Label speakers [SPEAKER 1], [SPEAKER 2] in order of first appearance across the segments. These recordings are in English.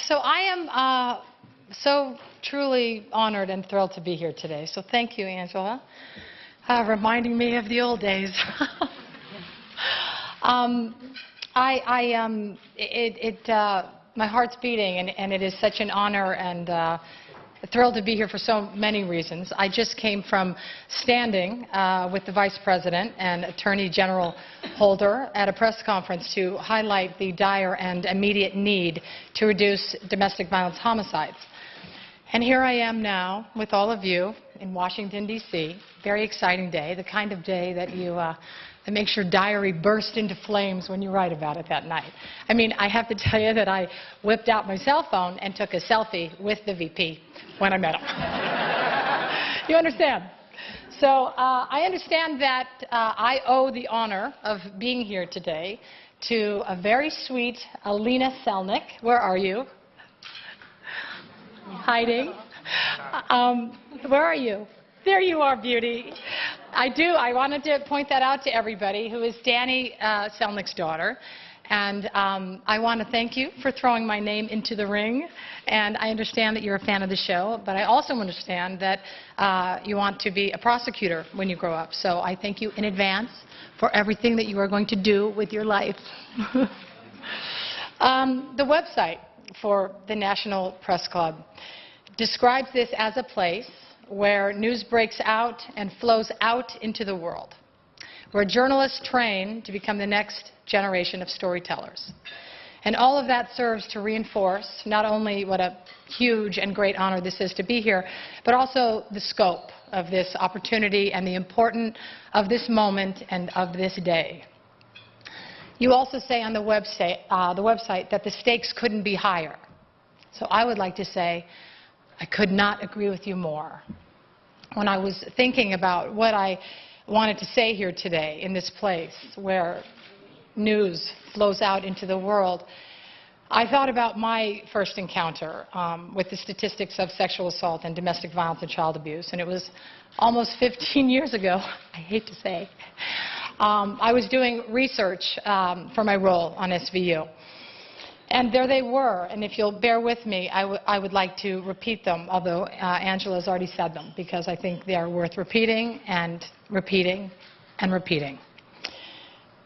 [SPEAKER 1] So I am so truly honored and thrilled to be here today. So thank you, Angela, reminding me of the old days. My heart's beating, and it is such an honor and thrilled to be here for so many reasons. I just came from standing with the Vice President and Attorney General Holder at a press conference to highlight the dire and immediate need to reduce domestic violence homicides. And here I am now with all of you in Washington, D.C. Very exciting day, the kind of day that that makes your diary burst into flames when you write about it that night. I mean, I have to tell you that I whipped out my cell phone and took a selfie with the VP when I met him. You understand? So I understand that I owe the honor of being here today to a very sweet Alina Selnick. Where are you? Hiding. Where are you? There you are, beauty. I wanted to point that out to everybody, who is Danny Selnick's daughter. And I want to thank you for throwing my name into the ring. And I understand that you're a fan of the show, but I also understand that you want to be a prosecutor when you grow up. So I thank you in advance for everything that you are going to do with your life. The website for the National Press Club describes this as a place where news breaks out and flows out into the world, where journalists train to become the next generation of storytellers. And all of that serves to reinforce not only what a huge and great honor this is to be here, but also the scope of this opportunity and the importance of this moment and of this day. You also say on the website that the stakes couldn't be higher. So I would like to say I could not agree with you more. When I was thinking about what I wanted to say here today in this place where news flows out into the world, I thought about my first encounter with the statistics of sexual assault and domestic violence and child abuse, and it was almost 15 years ago, I hate to say. I was doing research for my role on SVU. And there they were, and if you'll bear with me, I would like to repeat them, although Angela has already said them, because I think they are worth repeating and repeating and repeating.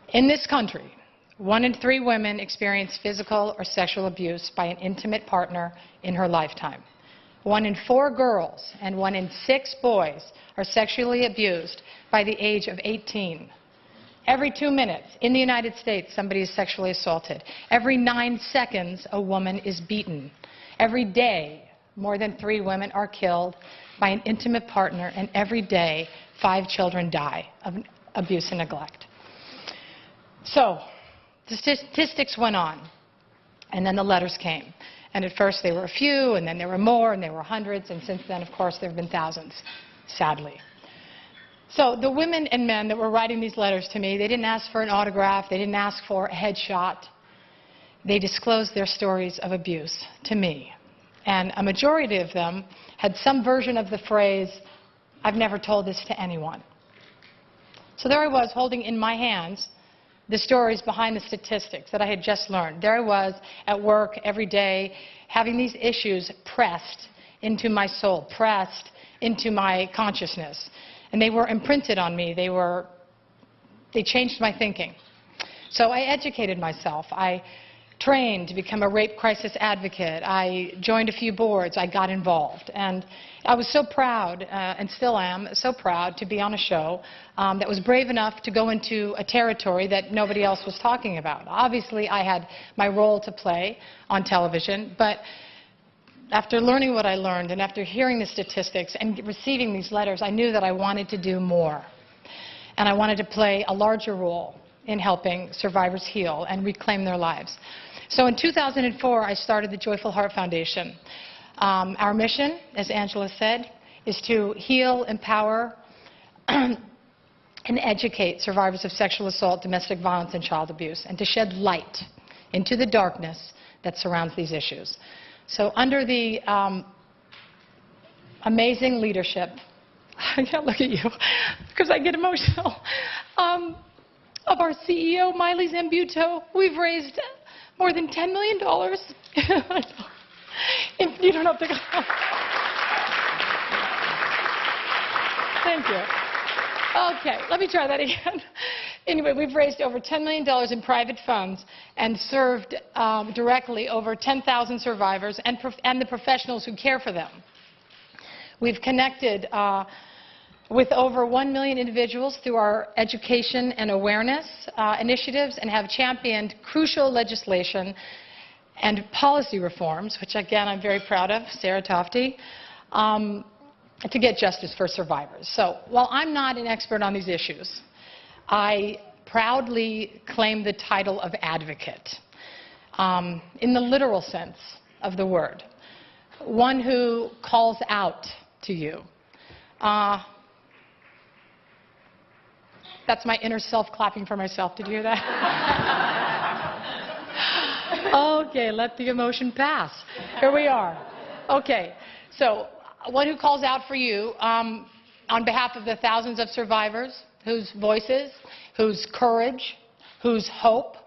[SPEAKER 1] In this country, 1 in 3 women experience physical or sexual abuse by an intimate partner in her lifetime. 1 in 4 girls and 1 in 6 boys are sexually abused by the age of 18. Every 2 minutes in the United States, somebody is sexually assaulted. Every 9 seconds, a woman is beaten. Every day, more than 3 women are killed by an intimate partner, and every day, 5 children die of abuse and neglect. So, the statistics went on, and then the letters came. And at first, they were a few, and then there were more, and there were hundreds, and since then, of course, there have been thousands, sadly. So the women and men that were writing these letters to me, they didn't ask for an autograph, they didn't ask for a headshot. They disclosed their stories of abuse to me. And a majority of them had some version of the phrase, "I've never told this to anyone." So there I was holding in my hands the stories behind the statistics that I had just learned. There I was at work every day having these issues pressed into my soul, pressed into my consciousness. And they were imprinted on me. They changed my thinking. So I educated myself. I trained to become a rape crisis advocate. I joined a few boards. I got involved. And I was so proud, and still am, so proud to be on a show that was brave enough to go into a territory that nobody else was talking about. Obviously, I had my role to play on television, but after learning what I learned and after hearing the statistics and receiving these letters, I knew that I wanted to do more. And I wanted to play a larger role in helping survivors heal and reclaim their lives. So in 2004, I started the Joyful Heart Foundation. Our mission, as Angela said, is to heal, empower, and educate survivors of sexual assault, domestic violence, and child abuse, and to shed light into the darkness that surrounds these issues. So under the amazing leadership, I can't look at you because I get emotional, of our CEO, Miley Zambuto, we've raised more than $10 million. You don't have to go. Thank you. Okay, let me try that again. Anyway, we've raised over $10 million in private funds and served directly over 10,000 survivors and the professionals who care for them. We've connected with over 1 million individuals through our education and awareness initiatives and have championed crucial legislation and policy reforms, which again I'm very proud of, Sarah Tofty, to get justice for survivors. So while I'm not an expert on these issues, I proudly claim the title of advocate in the literal sense of the word, one who calls out to you. That's my inner self clapping for myself. Did you hear that? Okay, let the emotion pass. Here we are. Okay, so one who calls out for you on behalf of the thousands of survivors whose voices, whose courage, whose hope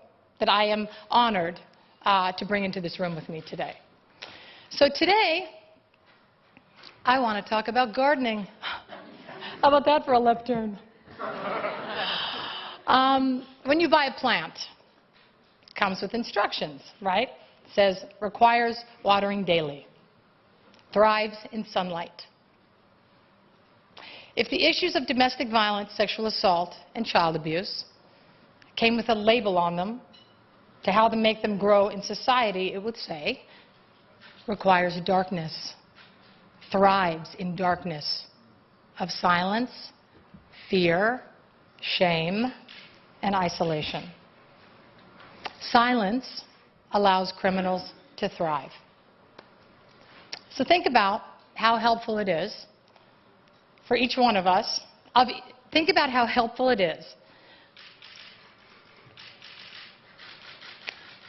[SPEAKER 1] that I am honored to bring into this room with me today. So today, I want to talk about gardening. How about that for a left turn? When you buy a plant, it comes with instructions, right? It says, requires watering daily, thrives in sunlight. If the issues of domestic violence, sexual assault, and child abuse came with a label on them to how to make them grow in society, it would say, requires darkness, thrives in darkness of silence, fear, shame, and isolation. Silence allows criminals to thrive. So think about how helpful it is for each one of us. Think about how helpful it is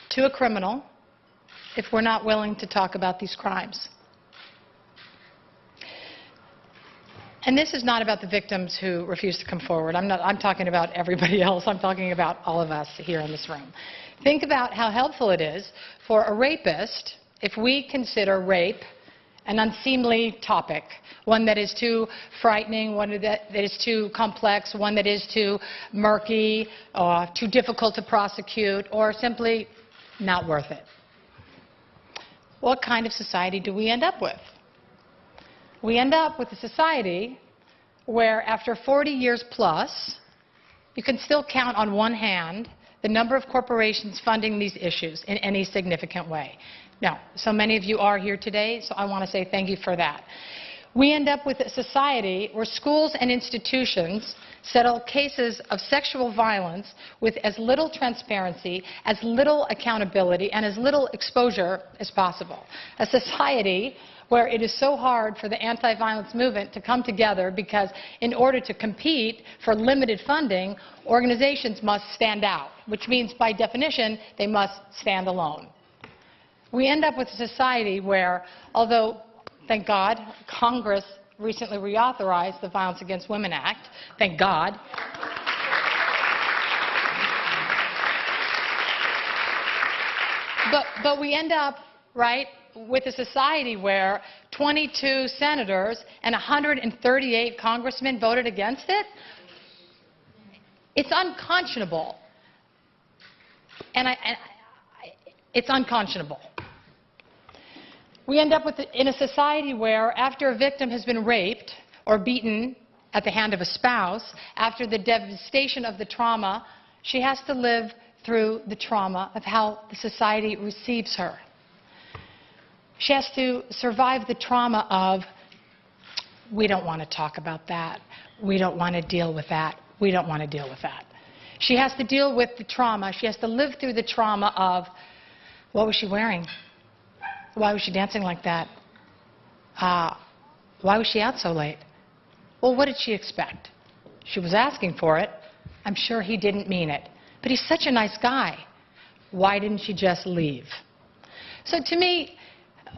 [SPEAKER 1] to a criminal if we're not willing to talk about these crimes. And this is not about the victims who refuse to come forward. I'm talking about everybody else. I'm talking about all of us here in this room. Think about how helpful it is for a rapist if we consider rape an unseemly topic, one that is too frightening, one that is too complex, one that is too murky, or too difficult to prosecute, or simply not worth it. What kind of society do we end up with? We end up with a society where after 40 years plus, you can still count on one hand the number of corporations funding these issues in any significant way. Now, so many of you are here today, so I want to say thank you for that. We end up with a society where schools and institutions settle cases of sexual violence with as little transparency, as little accountability, and as little exposure as possible. A society where it is so hard for the anti-violence movement to come together because in order to compete for limited funding, organizations must stand out, which means by definition they must stand alone. We end up with a society where, although, thank God, Congress recently reauthorized the Violence Against Women Act, thank God, but we end up, right, with a society where 22 senators and 138 congressmen voted against it. It's unconscionable. It's unconscionable. We end up in a society where after a victim has been raped or beaten at the hand of a spouse, after the devastation of the trauma, she has to live through the trauma of how the society receives her. She has to survive the trauma of, we don't want to talk about that. We don't want to deal with that. We don't want to deal with that. She has to deal with the trauma. She has to live through the trauma of, what was she wearing? Why was she dancing like that? Why was she out so late? Well, what did she expect? She was asking for it. I'm sure he didn't mean it. But he's such a nice guy. Why didn't she just leave? So to me,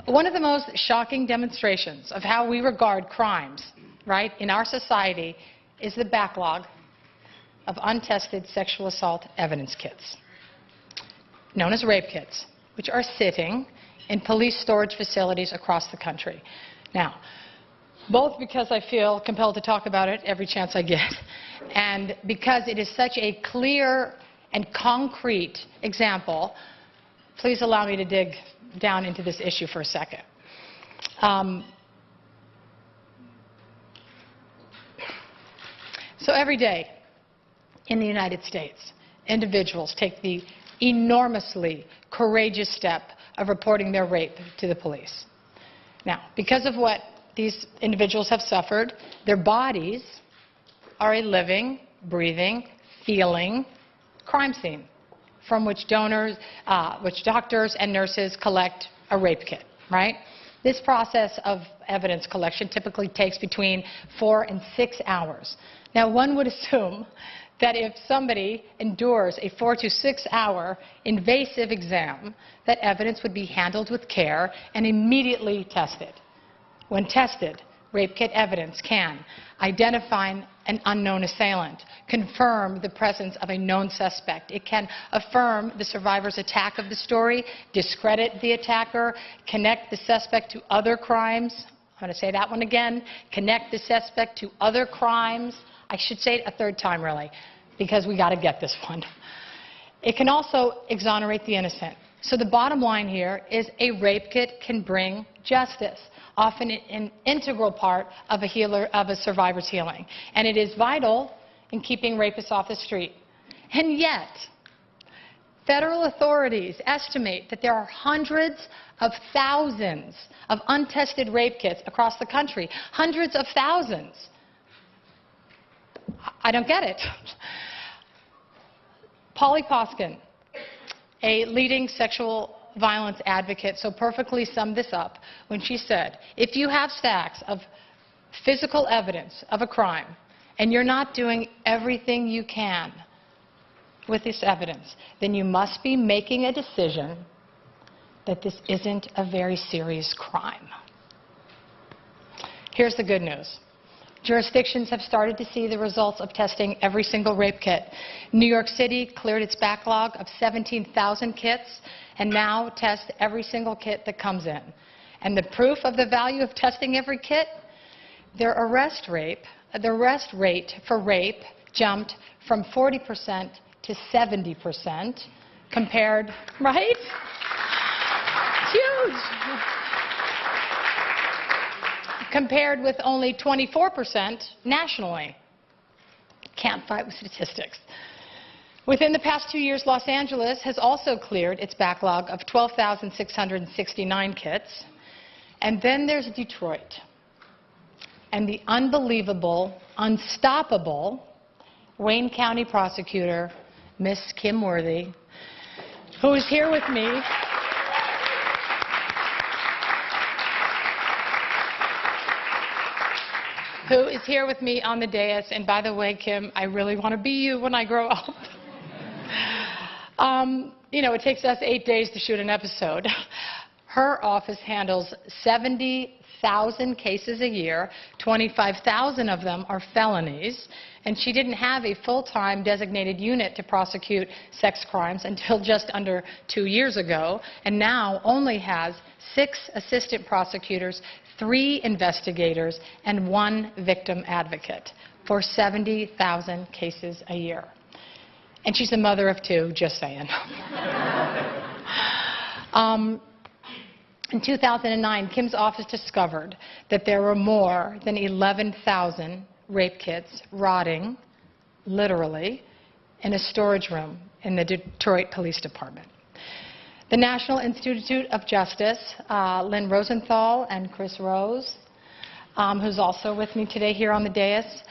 [SPEAKER 1] one of the most shocking demonstrations of how we regard crimes, right, in our society is the backlog of untested sexual assault evidence kits, known as rape kits, which are sitting in police storage facilities across the country. Now, both because I feel compelled to talk about it every chance I get, and because it is such a clear and concrete example, please allow me to dig down into this issue for a second. So every day in the United States, individuals take the enormously courageous step of reporting their rape to the police. Now, because of what these individuals have suffered, their bodies are a living, breathing, feeling crime scene from which doctors and nurses collect a rape kit, right? This process of evidence collection typically takes between 4 and 6 hours. Now, one would assume that if somebody endures a 4 to 6 hour invasive exam, that evidence would be handled with care and immediately tested. When tested, rape kit evidence can identify an unknown assailant, confirm the presence of a known suspect. It can affirm the survivor's attack of the story, discredit the attacker, connect the suspect to other crimes. I'm going to say that one again. Connect the suspect to other crimes. I should say it a third time, really, because we got to get this one. It can also exonerate the innocent. So the bottom line here is a rape kit can bring justice, often an integral part of a survivor's healing. And it is vital in keeping rapists off the street. And yet, federal authorities estimate that there are hundreds of thousands of untested rape kits across the country. Hundreds of thousands. I don't get it. Polly Poskin, a leading sexual violence advocate, so perfectly summed this up when she said, if you have stacks of physical evidence of a crime and you're not doing everything you can with this evidence, then you must be making a decision that this isn't a very serious crime. Here's the good news. Jurisdictions have started to see the results of testing every single rape kit. New York City cleared its backlog of 17,000 kits and now tests every single kit that comes in. And the proof of the value of testing every kit? The arrest rate for rape jumped from 40% to 70% compared, right? It's huge. Compared with only 24% nationally. Can't fight with statistics. Within the past 2 years, Los Angeles has also cleared its backlog of 12,669 kits. And then there's Detroit. And the unbelievable, unstoppable Wayne County prosecutor, Miss Kim Worthy, who is here with me. Who is here with me on the dais. And by the way, Kim, I really want to be you when I grow up. You know, it takes us 8 days to shoot an episode. Her office handles 70,000 cases a year. 25,000 of them are felonies. And she didn't have a full-time designated unit to prosecute sex crimes until just under 2 years ago, and now only has 6 assistant prosecutors, 3 investigators, and 1 victim advocate for 70,000 cases a year. And she's a mother of 2, just saying. In 2009, Kim's office discovered that there were more than 11,000 rape kits rotting, literally, in a storage room in the Detroit Police Department. The National Institute of Justice, Lynn Rosenthal and Chris Rose, who's also with me today here on the dais,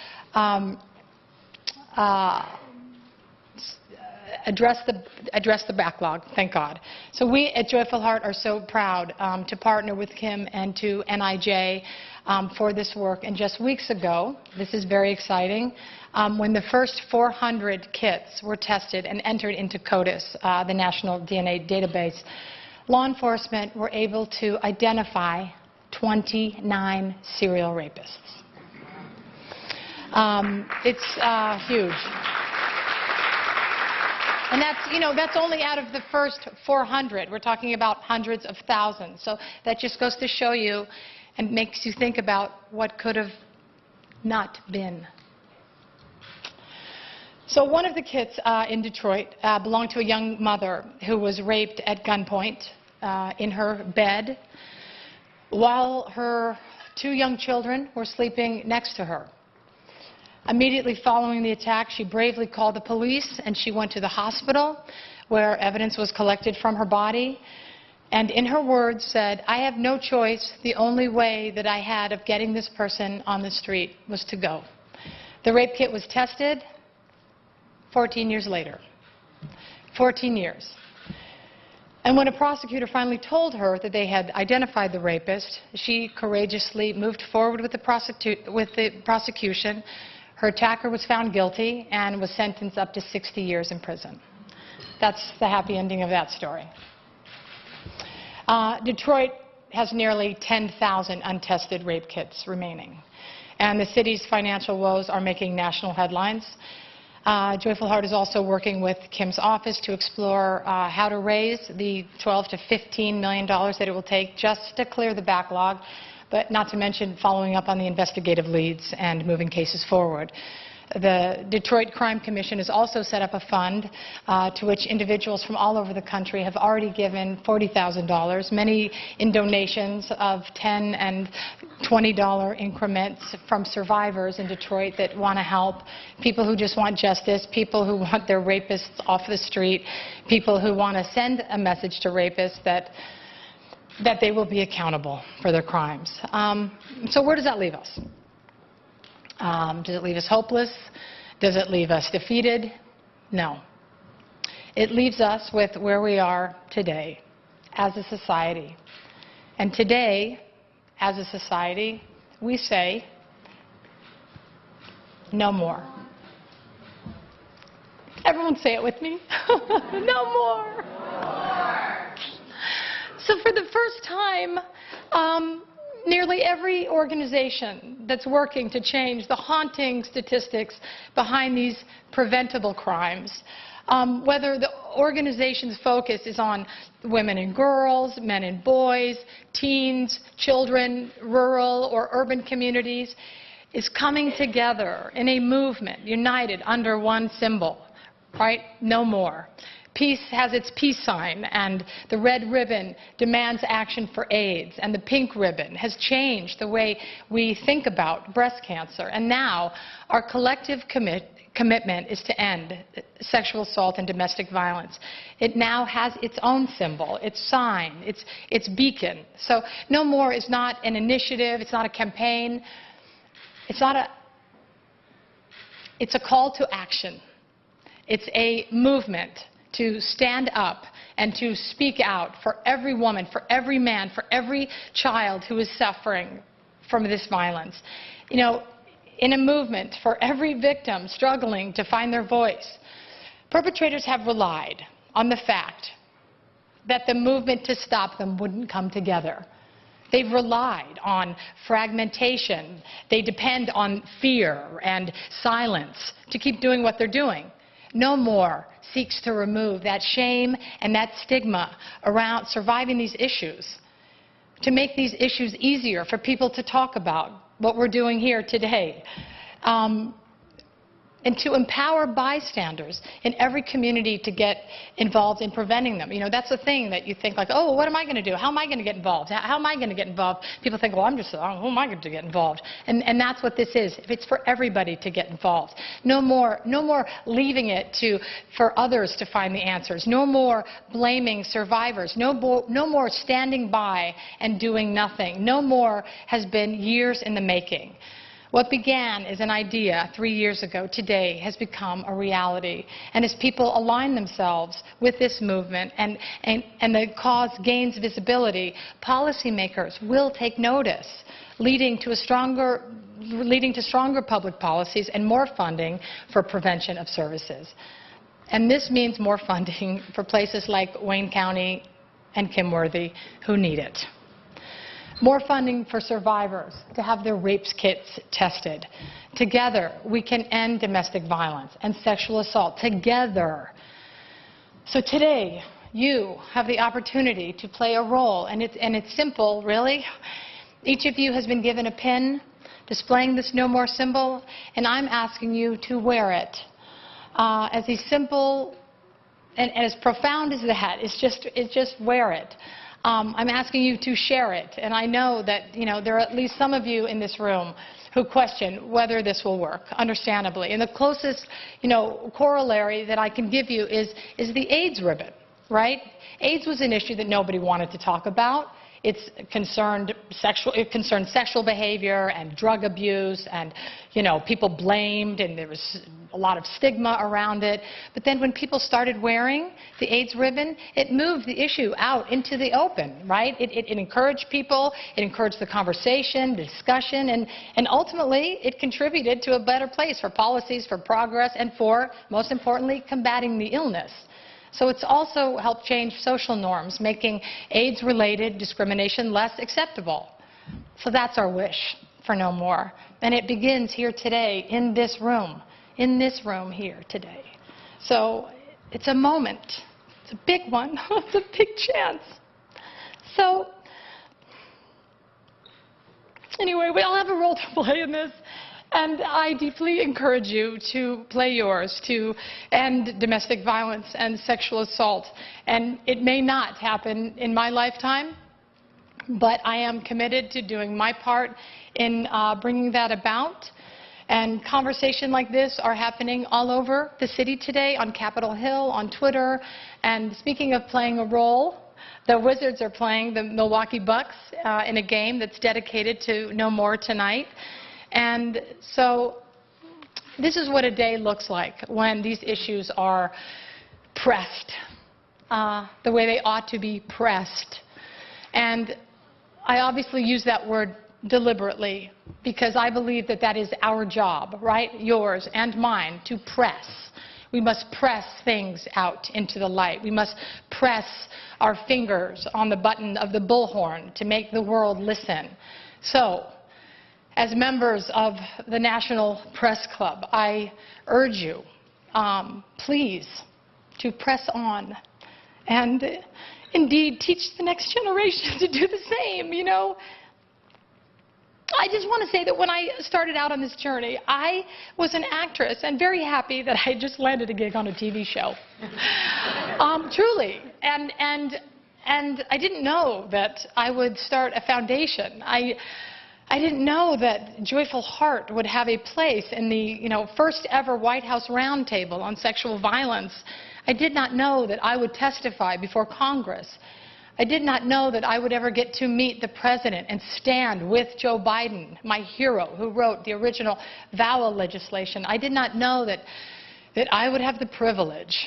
[SPEAKER 1] address the backlog, thank God. So we at Joyful Heart are so proud to partner with Kim and to NIJ for this work. And just weeks ago, this is very exciting, when the first 400 kits were tested and entered into CODIS, the National DNA Database, law enforcement were able to identify 29 serial rapists. It's huge. And that's only out of the first 400. We're talking about hundreds of thousands. So that just goes to show you and makes you think about what could have not been. So one of the kids in Detroit belonged to a young mother who was raped at gunpoint in her bed while her 2 young children were sleeping next to her. Immediately following the attack, she bravely called the police and she went to the hospital where evidence was collected from her body and in her words said, "I have no choice. The only way that I had of getting this person on the street was to go." The rape kit was tested 14 years later. 14 years. And when a prosecutor finally told her that they had identified the rapist, she courageously moved forward with the prosecution. Her attacker was found guilty and was sentenced up to 60 years in prison. That's the happy ending of that story. Detroit has nearly 10,000 untested rape kits remaining. And the city's financial woes are making national headlines. Joyful Heart is also working with Kim's office to explore how to raise the $12 to $15 million that it will take just to clear the backlog, but not to mention following up on the investigative leads and moving cases forward. The Detroit Crime Commission has also set up a fund to which individuals from all over the country have already given $40,000, many in donations of $10 and $20 increments from survivors in Detroit that want to help, people who just want justice, people who want their rapists off the street, people who want to send a message to rapists that they will be accountable for their crimes. So where does that leave us? Does it leave us hopeless? Does it leave us defeated? No. It leaves us with where we are today as a society. And today, as a society, we say, no more. Everyone say it with me. No more. So for the first time, nearly every organization that's working to change the haunting statistics behind these preventable crimes, whether the organization's focus is on women and girls, men and boys, teens, children, rural or urban communities, is coming together in a movement, united under one symbol, right? No more. Peace has its peace sign, and the red ribbon demands action for AIDS, and the pink ribbon has changed the way we think about breast cancer. And now our collective commitment is to end sexual assault and domestic violence. It now has its own symbol, its sign, its beacon. So no more is not an initiative, it's not a campaign, it's a call to action. It's a movement to stand up and to speak out for every woman, for every man, for every child who is suffering from this violence. You know, in a movement for every victim struggling to find their voice. Perpetrators have relied on the fact that the movement to stop them wouldn't come together. They've relied on fragmentation. They depend on fear and silence to keep doing what they're doing. No More seeks to remove that shame and that stigma around surviving these issues, to make these issues easier for people to talk about, what we're doing here today, and to empower bystanders in every community to get involved in preventing them. You know, that's the thing that you think like, oh, what am I going to do? How am I going to get involved? How am I going to get involved? People think, well, who am I going to get involved? And that's what this is. It's for everybody to get involved. No more leaving it for others to find the answers. No more blaming survivors. No more standing by and doing nothing. No more has been years in the making. What began as an idea 3 years ago today has become a reality. And as people align themselves with this movement and the cause gains visibility, policymakers will take notice, leading to stronger public policies and more funding for prevention of services. And this means more funding for places like Wayne County and Kimworthy who need it. More funding for survivors to have their rape kits tested. Together, we can end domestic violence and sexual assault. Together, So today, you have the opportunity to play a role, and it's simple, really. Each of you has been given a pin displaying this No More symbol, and I'm asking you to wear it. As simple and as profound as that, it's just wear it. I'm asking you to share it, and I know that there are at least some of you in this room who question whether this will work, understandably. And the closest corollary that I can give you is the AIDS ribbon, right? AIDS was an issue that nobody wanted to talk about. It concerned sexual behavior and drug abuse, and people blamed, and there was a lot of stigma around it. But then when people started wearing the AIDS ribbon, it moved the issue out into the open, right? It encouraged people, it encouraged the conversation, the discussion, and ultimately it contributed to a better place for policies, for progress, and for, most importantly, combating the illness. So it's also helped change social norms, making AIDS-related discrimination less acceptable. So that's our wish for No More. And it begins here today in this room here today. So it's a moment. It's a big one. It's a big chance. So anyway, we all have a role to play in this. And I deeply encourage you to play yours to end domestic violence and sexual assault. And it may not happen in my lifetime, but I am committed to doing my part in bringing that about. And conversations like this are happening all over the city today, on Capitol Hill, on Twitter. And speaking of playing a role, the Wizards are playing the Milwaukee Bucks in a game that's dedicated to No More tonight. And so this is what a day looks like when these issues are pressed the way they ought to be pressed. And I obviously use that word deliberately because I believe that that is our job, right? Yours and mine, to press. We must press things out into the light. We must press our fingers on the button of the bullhorn to make the world listen. So, as members of the National Press Club, I urge you, please, to press on and indeed teach the next generation to do the same, I just want to say that when I started out on this journey, I was an actress and very happy that I just landed a gig on a TV show. Truly. And I didn't know that I would start a foundation. I didn't know that Joyful Heart would have a place in the first ever White House roundtable on sexual violence. I did not know that I would testify before Congress. I did not know that I would ever get to meet the President and stand with Joe Biden, my hero, who wrote the original VAWA legislation. I did not know that I would have the privilege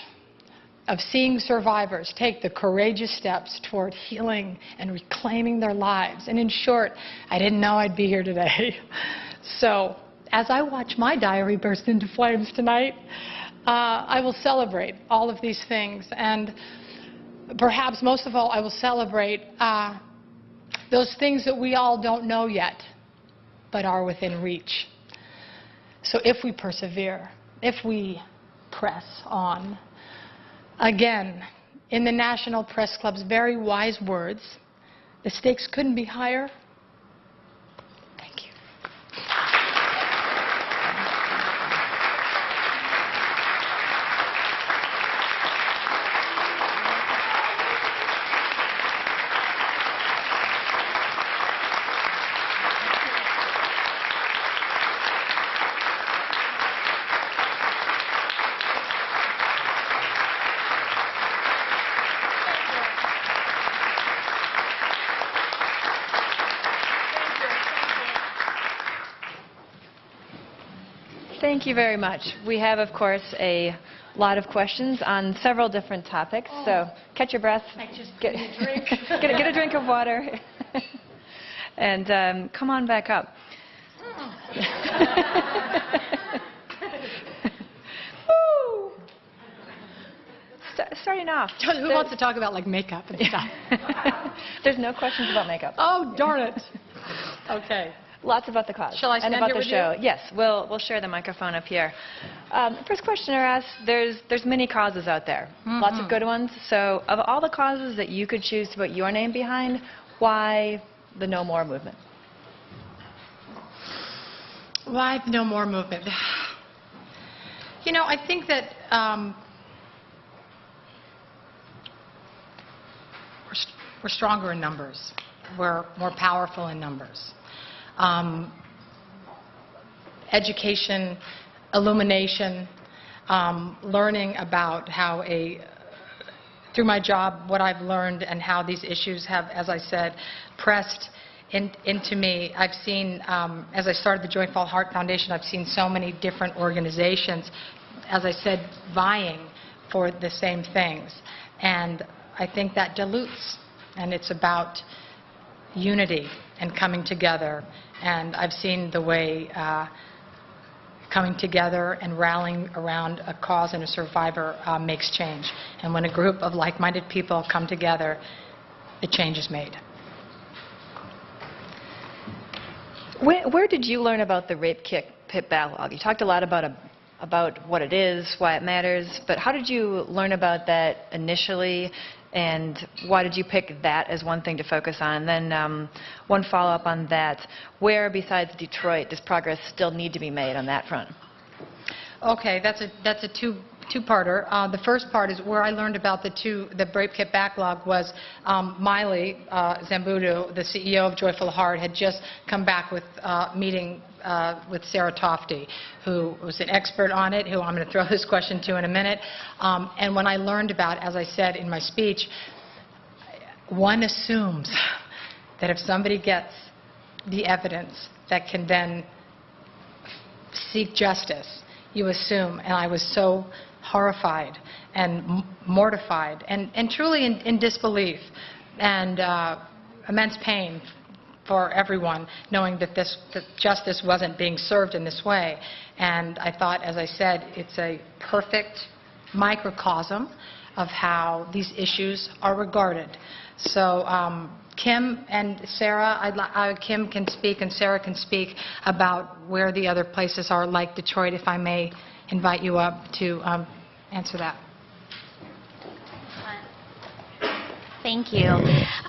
[SPEAKER 1] of seeing survivors take the courageous steps toward healing and reclaiming their lives. And in short, I didn't know I'd be here today. So as I watch my diary burst into flames tonight, I will celebrate all of these things. And perhaps most of all, I will celebrate those things that we all don't know yet, but are within reach. So if we persevere, if we press on, again, in the National Press Club's very wise words, the stakes couldn't be higher. Thank you.
[SPEAKER 2] Thank you very much. We have, of course, a lot of questions on several different topics. So catch your breath. Get a drink. get a drink of water. And come on back up. Woo! Starting off.
[SPEAKER 1] Who wants to talk about makeup and stuff?
[SPEAKER 2] There's no questions about makeup.
[SPEAKER 1] Oh, darn it. Okay.
[SPEAKER 2] Lots about the cause.
[SPEAKER 1] Shall I
[SPEAKER 2] and
[SPEAKER 1] stand
[SPEAKER 2] about
[SPEAKER 1] here
[SPEAKER 2] the
[SPEAKER 1] with
[SPEAKER 2] show.
[SPEAKER 1] you?
[SPEAKER 2] Yes, we'll share the microphone up here. First questioner asks, there's many causes out there, lots of good ones. So of all the causes that you could choose to put your name behind, why the No More movement?
[SPEAKER 1] Why the No More movement? You know, I think that we're stronger in numbers. We're more powerful in numbers. Education, illumination, learning about how through my job, what I've learned and how these issues have, as I said, pressed into me. I've seen, as I started the Joyful Heart Foundation, I've seen so many different organizations, as I said, vying for the same things. And I think that dilutes, and it's about unity and coming together. And I've seen the way coming together and rallying around a cause and a survivor makes change. And when a group of like-minded people come together, the change is made.
[SPEAKER 2] Where did you learn about the rape kit backlog? You talked a lot about what it is, why it matters, but how did you learn about that initially, and why did you pick that as one thing to focus on? And then one follow-up on that, where besides Detroit does progress still need to be made on that front?
[SPEAKER 1] Okay, that's a two-parter. The first part is where I learned about the rape kit backlog was Miley Zambudu, the CEO of Joyful Heart, had just come back with meeting with Sarah Tofty, who was an expert on it, who I'm going to throw this question to in a minute. And when I learned about, as I said in my speech, one assumes that if somebody gets the evidence that can then seek justice, you assume, and I was so horrified and mortified and truly in disbelief and immense pain for everyone, knowing that that justice wasn't being served in this way. And I thought, as I said, it's a perfect microcosm of how these issues are regarded. So Kim and Sarah, Kim can speak and Sarah can speak about where the other places are, like Detroit, if I may invite you up to answer that.
[SPEAKER 3] Thank you.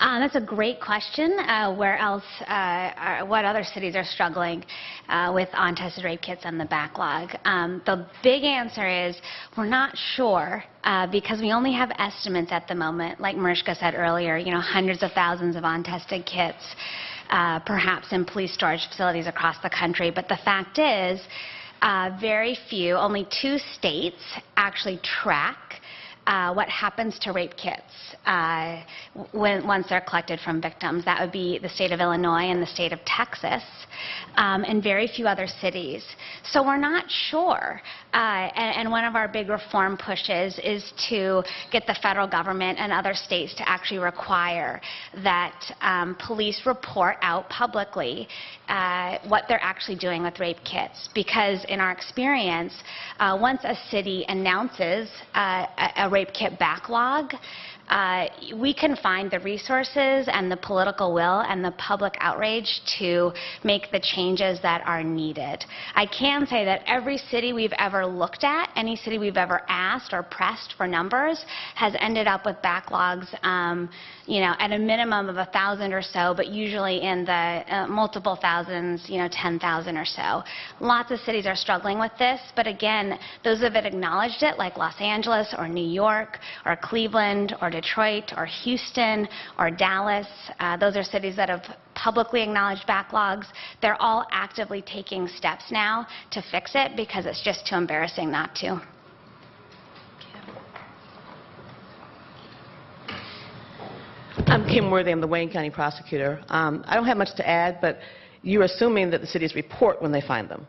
[SPEAKER 3] That's a great question. Where else, what other cities are struggling with untested rape kits and the backlog? The big answer is we're not sure because we only have estimates at the moment. Like Mariska said earlier, you know, hundreds of thousands of untested kits, perhaps in police storage facilities across the country. But the fact is, very few, only 2 states actually track what happens to rape kits once they're collected from victims. That would be the state of Illinois and the state of Texas, and very few other cities. So we're not sure. And one of our big reform pushes is to get the federal government and other states to actually require that police report out publicly what they're actually doing with rape kits. Because in our experience, once a city announces a rape kit backlog, we can find the resources and the political will and the public outrage to make the changes that are needed. I can say that every city we've ever looked at, any city we've ever asked or pressed for numbers, has ended up with backlogs, you know, at a minimum of 1,000 or so, but usually in the multiple thousands, you know, 10,000 or so. Lots of cities are struggling with this, but again, those that have acknowledged it, like Los Angeles or New York or Cleveland or Detroit or Houston or Dallas, those are cities that have publicly acknowledged backlogs. They're all actively taking steps now to fix it because it's just too embarrassing not to.
[SPEAKER 4] I'm Kim Worthy. I'm the Wayne County prosecutor. I don't have much to add, but you're assuming that the cities report when they find them.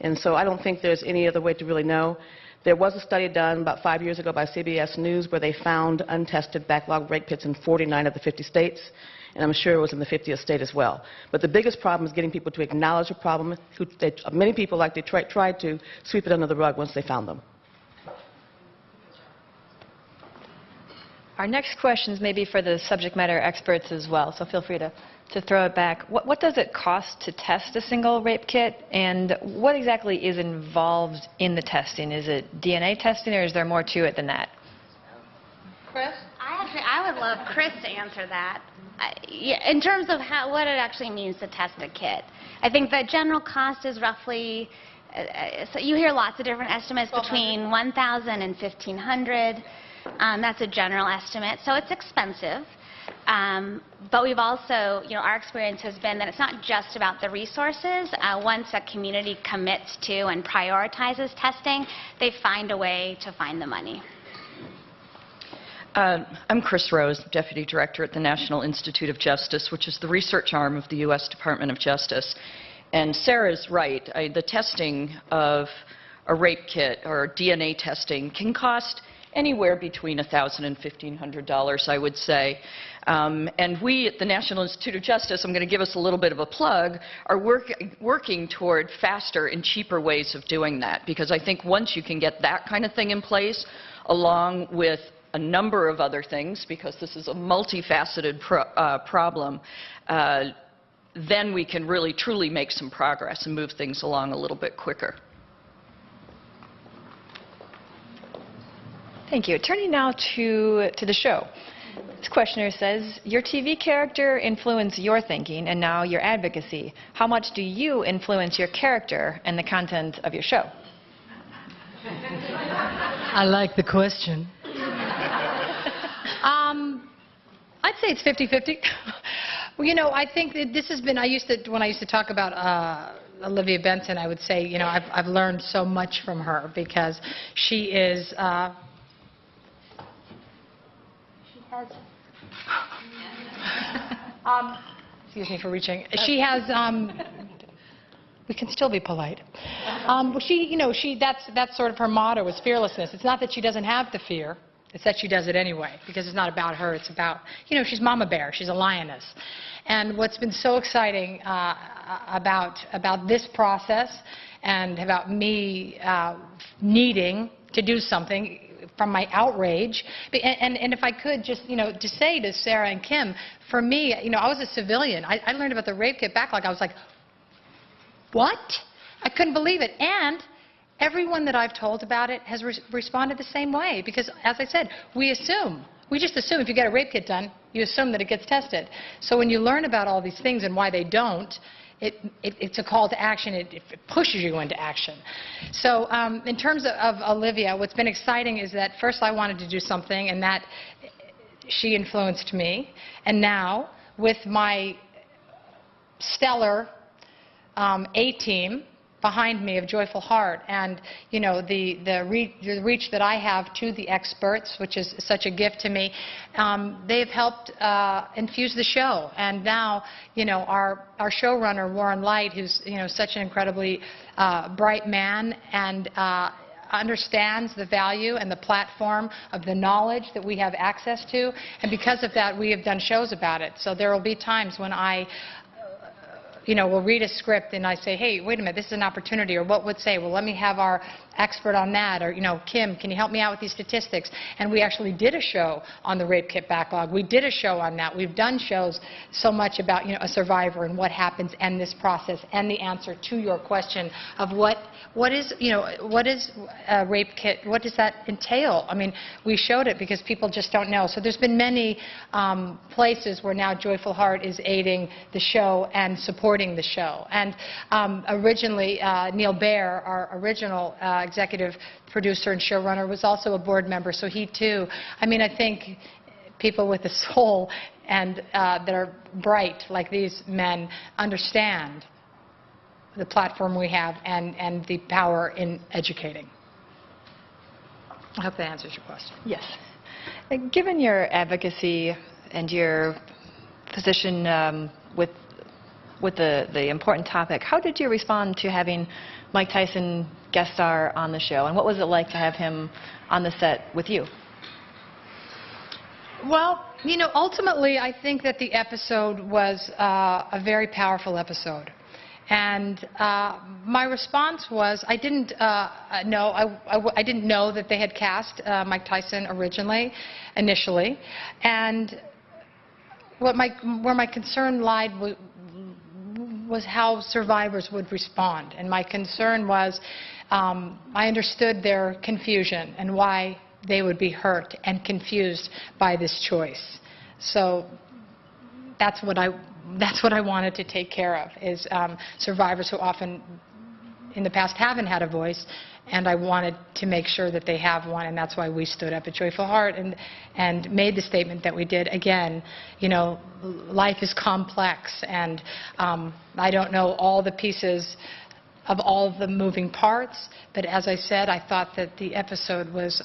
[SPEAKER 4] And so I don't think there's any other way to really know. There was a study done about 5 years ago by CBS News where they found untested backlog rape kits in 49 of the 50 states, and I'm sure it was in the 50th state as well. But the biggest problem is getting people to acknowledge a problem. Many people, like Detroit, tried to sweep it under the rug once they found them.
[SPEAKER 2] Our next questions may be for the subject matter experts as well, so feel free to to throw it back, what does it cost to test a single rape kit, and what exactly is involved in the testing? Is it DNA testing, or is there more to it than that?
[SPEAKER 1] Chris?
[SPEAKER 3] I would love Chris to answer that. In terms of what it actually means to test a kit, I think the general cost is roughly, so you hear lots of different estimates, between $1,000 and $1,500. That's a general estimate, so it's expensive. But we've also, our experience has been that it's not just about the resources. Once a community commits to and prioritizes testing, they find a way to find the money.
[SPEAKER 5] I'm Chris Rose, Deputy Director at the National Institute of Justice, which is the research arm of the U.S. Department of Justice. And Sarah's right. The testing of a rape kit or DNA testing can cost anywhere between $1,000 and $1,500, I would say. And we at the National Institute of Justice, I'm going to give us a little bit of a plug, are working toward faster and cheaper ways of doing that. Because I think once you can get that kind of thing in place, along with a number of other things, because this is a multifaceted problem, then we can really truly make some progress and move things along a little bit quicker.
[SPEAKER 2] Thank you. Turning now to the show. This questioner says, your TV character influenced your thinking and now your advocacy. How much do you influence your character and the content of your show?
[SPEAKER 1] I like the question. I'd say it's 50-50. Well, I think that this has been, when I used to talk about Olivia Benson, I would say, I've learned so much from her, because she is, excuse me for reaching. She has, we can still be polite. That's sort of her motto, is fearlessness. It's not that she doesn't have the fear. It's that she does it anyway, because it's not about her. It's about, she's Mama Bear. She's a lioness. And what's been so exciting about this process, and about me needing to do something from my outrage, and if I could just, to say to Sarah and Kim, for me, I was a civilian. I learned about the rape kit backlog. I was like, what? I couldn't believe it. And everyone that I've told about it has responded the same way, because, as I said, we just assume if you get a rape kit done, you assume that it gets tested. So when you learn about all these things and why they don't, it's a call to action. It pushes you into action. So in terms of Olivia, what's been exciting is that first I wanted to do something, and that she influenced me. And now, with my stellar A-team behind me of Joyful Heart, and the reach that I have to the experts, which is such a gift to me, they've helped infuse the show. And now, our showrunner Warren Light, who's such an incredibly bright man, and understands the value and the platform of the knowledge that we have access to, and because of that, we have done shows about it. So there will be times when I we'll read a script and I say, hey, wait a minute, this is an opportunity, or what would say, well, let me have our expert on that, or, Kim, can you help me out with these statistics? And we actually did a show on the rape kit backlog. We did a show on that. We've done shows so much about, a survivor and what happens, and this process, and the answer to your question of what is a rape kit, what does that entail? I mean, we showed it because people just don't know. So there's been many places where now Joyful Heart is aiding the show and supporting the show. And originally, Neil Baer, our original executive producer and showrunner, was also a board member, so he too, I think people with a soul and that are bright like these men understand the platform we have and the power in educating. I hope that answers your question.
[SPEAKER 2] Yes. Given your advocacy and your position with the important topic, how did you respond to having Mike Tyson guest star on the show, and what was it like to have him on the set with you?
[SPEAKER 1] Well, ultimately, I think that the episode was a very powerful episode. And my response was, I didn't know. I didn't know that they had cast Mike Tyson initially, and where my concern lied was how survivors would respond. And my concern was, I understood their confusion and why they would be hurt and confused by this choice. So that's what I wanted to take care of, is survivors who often in the past haven't had a voice, and I wanted to make sure that they have one, and that's why we stood up at Joyful Heart and made the statement that we did. Again, you know, life is complex, and I don't know all the pieces of all of the moving parts, but as I said, I thought that the episode was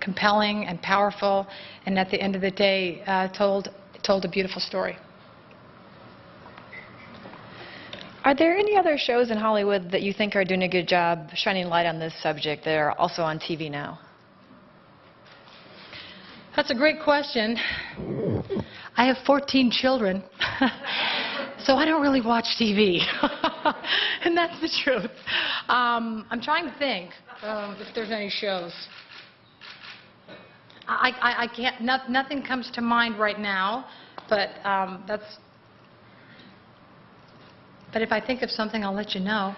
[SPEAKER 1] compelling and powerful, and at the end of the day, told a beautiful story.
[SPEAKER 2] Are there any other shows in Hollywood that you think are doing a good job shining light on this subject that are also on TV now?
[SPEAKER 1] That's a great question. I have 14 children, so I don't really watch TV, and that's the truth. I'm trying to think if there's any shows. I can't. Nothing comes to mind right now, but that's. But if I think of something, I'll let you know.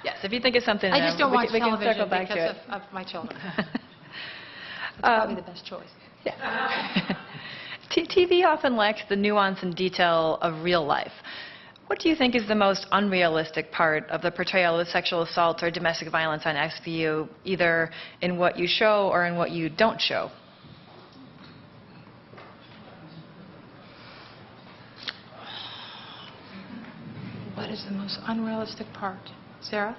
[SPEAKER 2] Yes, if you think of something,
[SPEAKER 1] I just don't watch
[SPEAKER 2] we can
[SPEAKER 1] television
[SPEAKER 2] circle back
[SPEAKER 1] because
[SPEAKER 2] to it.
[SPEAKER 1] of my children. It's probably the best choice.
[SPEAKER 2] Yeah. TV often lacks the nuance and detail of real life. What do you think is the most unrealistic part of the portrayal of sexual assault or domestic violence on SVU, either in what you show or in what you don't show?
[SPEAKER 1] What is the most unrealistic part? Sarah?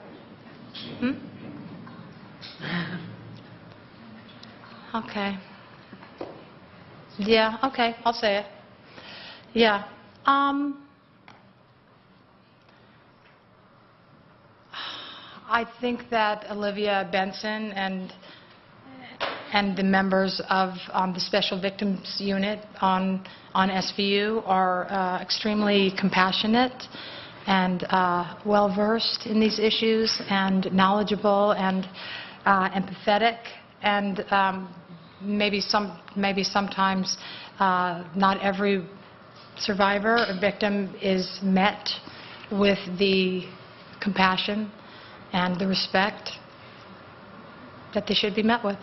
[SPEAKER 1] Okay. Yeah, okay, I'll say it. Yeah. I think that Olivia Benson and the members of the Special Victims Unit on SVU are extremely compassionate and well-versed in these issues and knowledgeable and empathetic, and maybe sometimes not every survivor or victim is met with the compassion and the respect that they should be met with.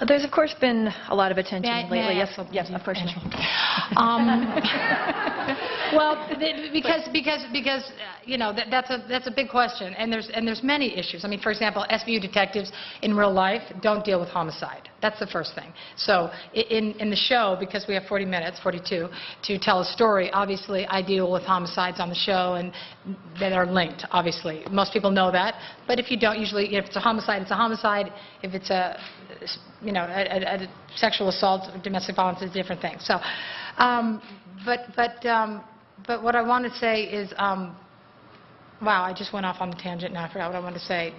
[SPEAKER 2] There's, of course, been a lot of attention lately.
[SPEAKER 1] Yes, of course. Well, because you know that's a big question, and there's many issues. I mean, for example, SVU detectives in real life don't deal with homicide. That's the first thing. So in the show, because we have 40 minutes, 42, to tell a story, obviously I deal with homicides on the show, and that are linked. Obviously, most people know that. But if you don't, usually if it's a homicide, it's a homicide. If it's a sexual assault or domestic violence is a different thing. So, but what I want to say is, wow, I just went off on the tangent now. I forgot what I wanted to say.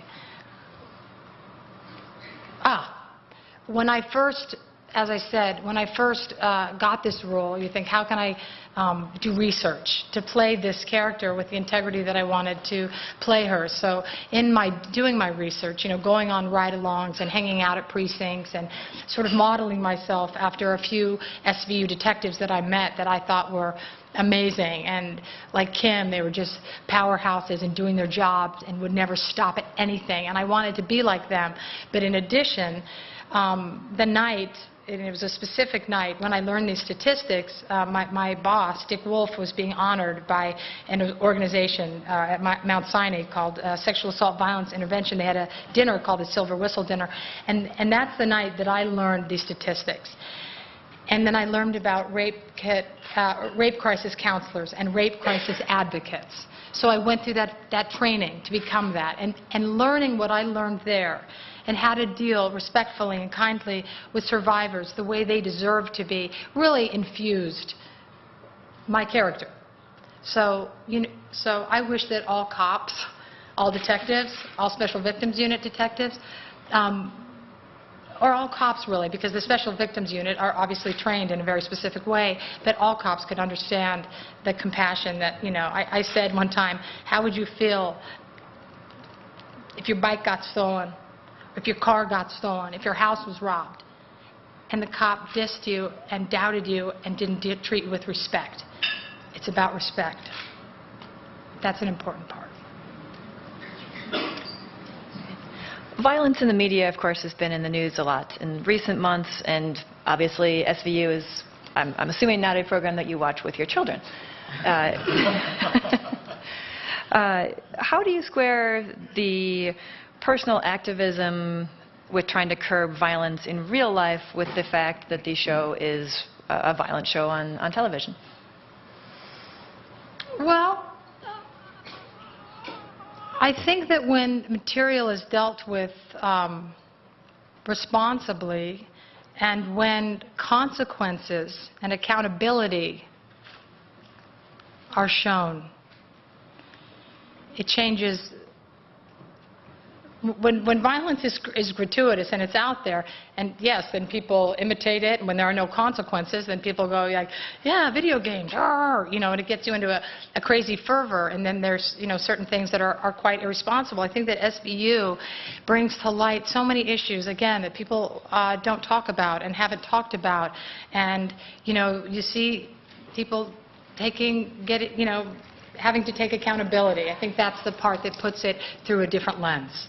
[SPEAKER 1] When I first, as I said, when I first got this role, you think, how can I do research to play this character with the integrity that I wanted to play her? So in doing my research, you know, going on ride-alongs and hanging out at precincts and sort of modeling myself after a few SVU detectives that I met that I thought were amazing, and like Kim, they were just powerhouses and doing their jobs and would never stop at anything, and I wanted to be like them. But in addition, the night, and it was a specific night, when I learned these statistics, my boss, Dick Wolf, was being honored by an organization at Mount Sinai called Sexual Assault Violence Intervention. They had a dinner called the Silver Whistle Dinner, and that's the night that I learned these statistics. And then I learned about rape crisis counselors and rape crisis advocates. So I went through that training to become that, and learning what I learned there, and how to deal respectfully and kindly with survivors the way they deserve to be, really infused my character. So, so I wish that all cops, all detectives, all Special Victims Unit detectives, or all cops really, because the Special Victims Unit are obviously trained in a very specific way, but all cops could understand the compassion that, you know, I said one time, how would you feel if your bike got stolen, if your car got stolen, if your house was robbed, and the cop dissed you and doubted you and didn't treat you with respect. It's about respect. That's an important part.
[SPEAKER 2] Violence in the media, of course, has been in the news a lot in recent months, and obviously SVU is, I'm assuming, not a program that you watch with your children. How do you square the personal activism with trying to curb violence in real life with the fact that the show is a violent show on television?
[SPEAKER 1] Well, I think that when material is dealt with responsibly, and when consequences and accountability are shown, it changes. When violence is gratuitous and it's out there, and yes, then people imitate it, and when there are no consequences, then people go like, yeah, video games, and it gets you into a crazy fervor, and then there's, certain things that are quite irresponsible. I think that SVU brings to light so many issues, again, that people don't talk about and haven't talked about, and, you see people having to take accountability. I think that's the part that puts it through a different lens.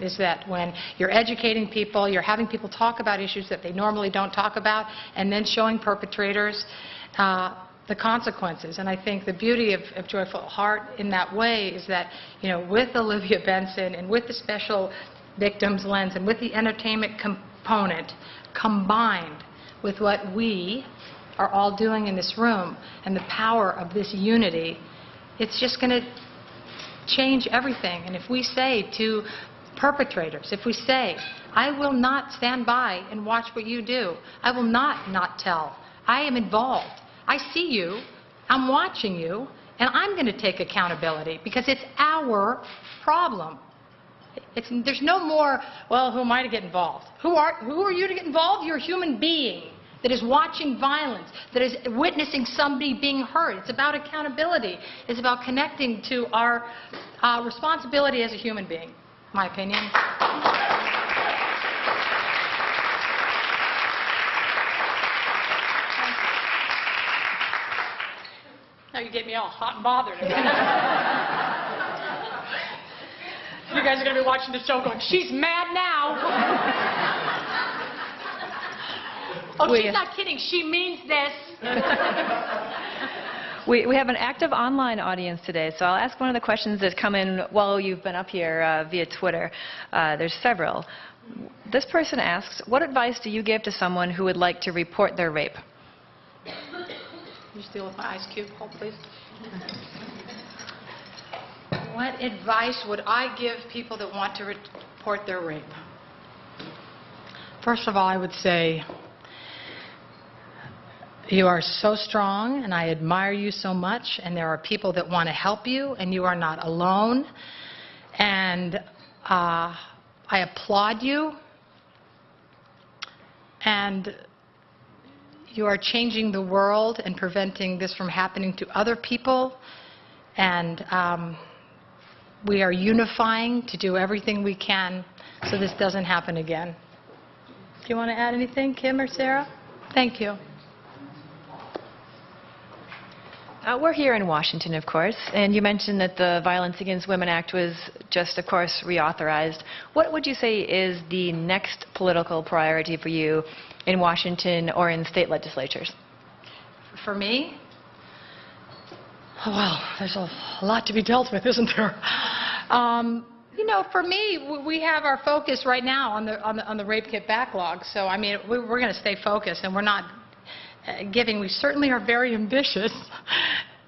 [SPEAKER 1] Is that when you're educating people, you're having people talk about issues that they normally don't talk about, and then showing perpetrators the consequences. And I think the beauty of Joyful Heart in that way is that, with Olivia Benson and with the special victims lens and with the entertainment component combined with what we are all doing in this room and the power of this unity, it's just going to change everything. And if we say to perpetrators, if we say, I will not stand by and watch what you do. I will not tell. I am involved. I see you. I'm watching you. And I'm going to take accountability because it's our problem. There's no more, well, who am I to get involved? Who are you to get involved? You're a human being that is watching violence, that is witnessing somebody being hurt. It's about accountability. It's about connecting to our responsibility as a human being. My opinion. Now you get me all hot and bothered. You guys are going to be watching the show going, she's mad now. Oh, she's not kidding. She means this.
[SPEAKER 2] We have an active online audience today, so I'll ask one of the questions that come in while you've been up here via Twitter. There's several. This person asks, what advice do you give to someone who would like to report their rape?
[SPEAKER 1] Can you deal with my ice cube, hold please? What advice would I give people that want to report their rape? First of all, I would say, you are so strong, and I admire you so much, and there are people that want to help you, and you are not alone. And I applaud you. And you are changing the world and preventing this from happening to other people. And we are unifying to do everything we can so this doesn't happen again. Do you want to add anything, Kim or Sarah? Thank you.
[SPEAKER 2] We're here in Washington, of course, and you mentioned that the Violence Against Women Act was just, of course, reauthorized. What would you say is the next political priority for you in Washington or in state legislatures?
[SPEAKER 1] For me? Well, there's a lot to be dealt with, isn't there? For me, we have our focus right now on the rape kit backlog. So, I mean, we're going to stay focused, and we're not giving. We certainly are very ambitious,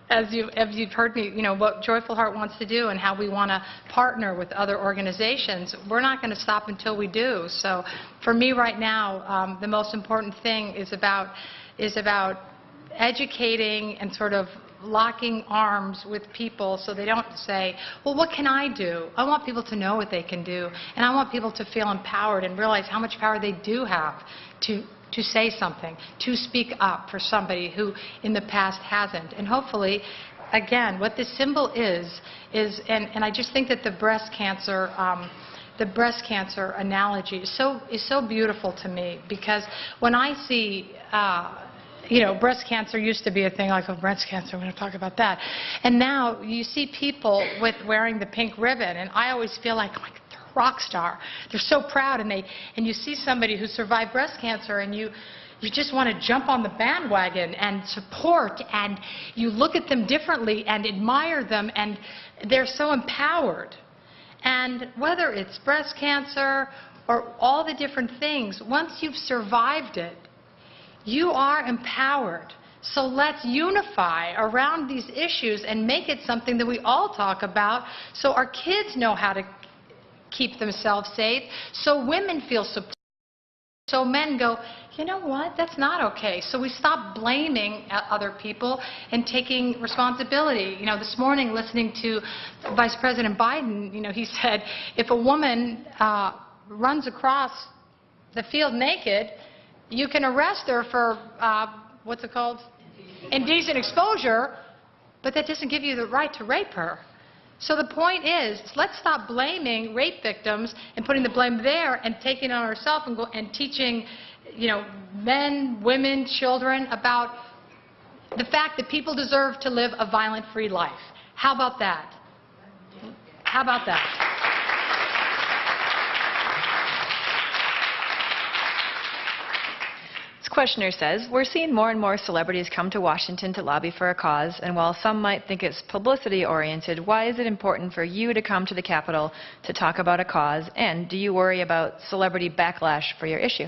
[SPEAKER 1] as you've heard me, what Joyful Heart wants to do and how we want to partner with other organizations. We're not going to stop until we do. So for me right now, the most important thing is about educating and sort of locking arms with people so they don't say, well, what can I do? I want people to know what they can do, and I want people to feel empowered and realize how much power they do have to say something, to speak up for somebody who in the past hasn't. And hopefully, again, what this symbol is and I just think that the breast cancer the breast cancer analogy is so beautiful to me, because when I see, breast cancer used to be a thing, like, oh, breast cancer, we're going to talk about that. And now you see people with wearing the pink ribbon, and I always feel like, oh my God, they're a rock star. They're so proud, and you see somebody who survived breast cancer, and you just want to jump on the bandwagon and support, and you look at them differently and admire them, and they're so empowered. And whether it's breast cancer or all the different things, once you've survived it, you are empowered. So let's unify around these issues and make it something that we all talk about, so our kids know how to keep themselves safe, so women feel supported. So men go, you know what, that's not okay. So we stop blaming other people and taking responsibility. This morning, listening to Vice President Biden, he said, if a woman runs across the field naked, you can arrest her for, what's it called? Indecent exposure, but that doesn't give you the right to rape her. So the point is, let's stop blaming rape victims and putting the blame there and taking it on ourselves and teaching, men, women, children about the fact that people deserve to live a violent-free life. How about that? How about that?
[SPEAKER 2] This questioner says, we're seeing more and more celebrities come to Washington to lobby for a cause, and while some might think it's publicity-oriented, why is it important for you to come to the Capitol to talk about a cause, and do you worry about celebrity backlash for your issue?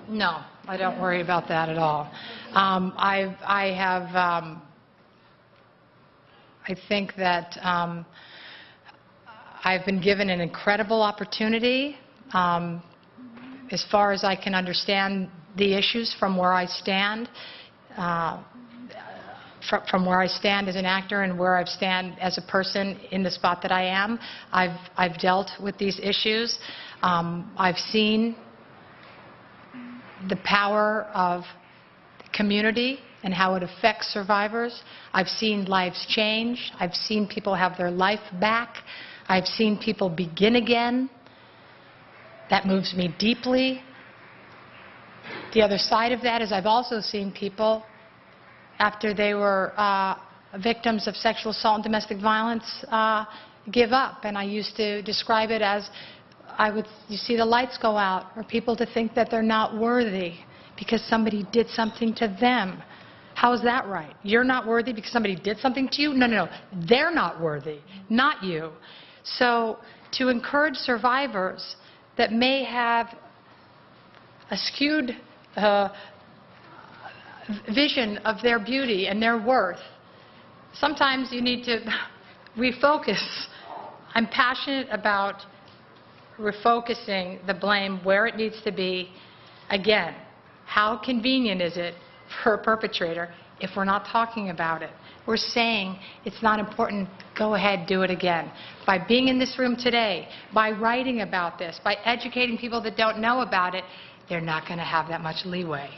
[SPEAKER 1] No, I don't worry about that at all. I think that I've been given an incredible opportunity. As far as I can understand the issues from where I stand, from where I stand as an actor and where I stand as a person in the spot that I am, I've dealt with these issues. I've seen the power of the community and how it affects survivors. I've seen lives change. I've seen people have their life back. I've seen people begin again. That moves me deeply. The other side of that is I've also seen people, after they were victims of sexual assault and domestic violence, give up. And I used to describe it as you see the lights go out, or people to think that they're not worthy because somebody did something to them. How is that right? You're not worthy because somebody did something to you? No, no, no. They're not worthy, not you. So to encourage survivors that may have a skewed vision of their beauty and their worth, sometimes you need to refocus. I'm passionate about refocusing the blame where it needs to be. Again, how convenient is it for a perpetrator if we're not talking about it? We're saying it's not important, go ahead, do it again. By being in this room today, by writing about this, by educating people that don't know about it, they're not going to have that much leeway.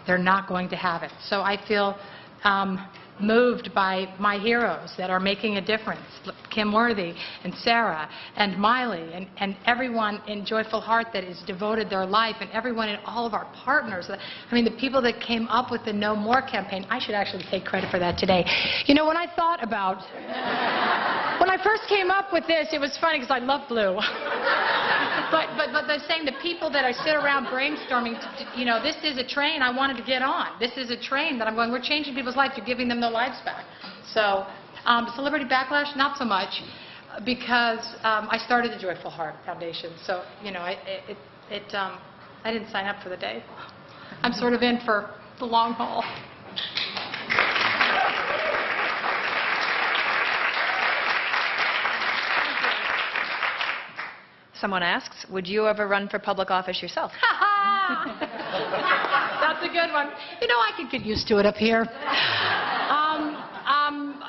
[SPEAKER 1] They're not going to have it. So I feel moved by my heroes that are making a difference, Kim Worthy and Sarah and Miley and everyone in Joyful Heart that has devoted their life, and everyone in all of our partners. I mean, the people that came up with the No More campaign, I should actually take credit for that today. When I thought about, when I first came up with this, it was funny because I love blue. But they're saying the people that I sit around brainstorming, this is a train I wanted to get on. This is a train that I'm going, we're changing people's lives, you're giving them their lives back. So celebrity backlash, not so much, because I started the Joyful Heart Foundation. So, I didn't sign up for the day. I'm sort of in for the long haul.
[SPEAKER 2] Someone asks, would you ever run for public office yourself?
[SPEAKER 1] That's a good one. I could get used to it up here.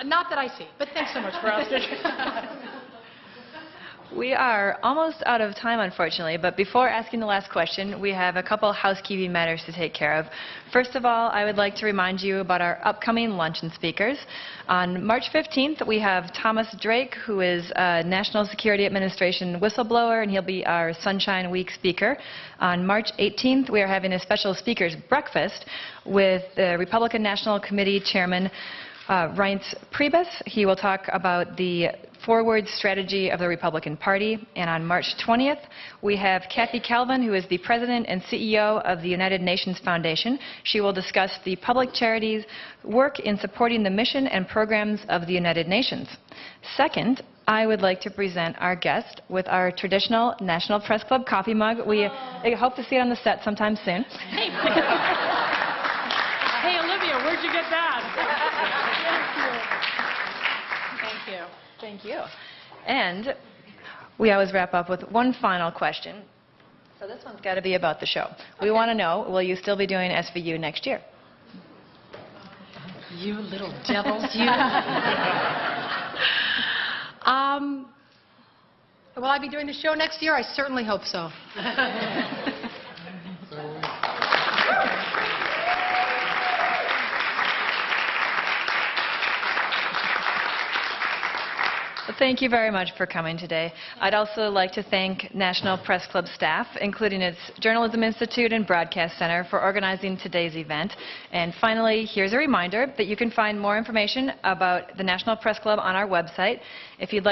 [SPEAKER 1] Not that I see, but thanks so much for asking.
[SPEAKER 2] We are almost out of time, unfortunately, but before asking the last question, we have a couple housekeeping matters to take care of. First of all, I would like to remind you about our upcoming luncheon speakers. On March 15th, we have Thomas Drake, who is a National Security Administration whistleblower, and he'll be our Sunshine Week speaker. On March 18th, we are having a special speakers breakfast with the Republican National Committee Chairman Reince Priebus. He will talk about the forward strategy of the Republican Party. And on March 20th, we have Kathy Calvin, who is the President and CEO of the United Nations Foundation. She will discuss the public charities' work in supporting the mission and programs of the United Nations. Second, I would like to present our guest with our traditional National Press Club coffee mug. We hope to see it on the set sometime soon.
[SPEAKER 6] Hey, Olivia, where'd you get that? Thank you.
[SPEAKER 2] Thank you. And we always wrap up with one final question. So this one's got to be about the show. We want to know, will you still be doing SVU next year?
[SPEAKER 6] You little devils, you.
[SPEAKER 1] Will I be doing the show next year? I certainly hope so.
[SPEAKER 2] Thank you very much for coming today. I'd also like to thank National Press Club staff, including its Journalism Institute and Broadcast Center, for organizing today's event. And finally, here's a reminder that you can find more information about the National Press Club on our website. If you'd like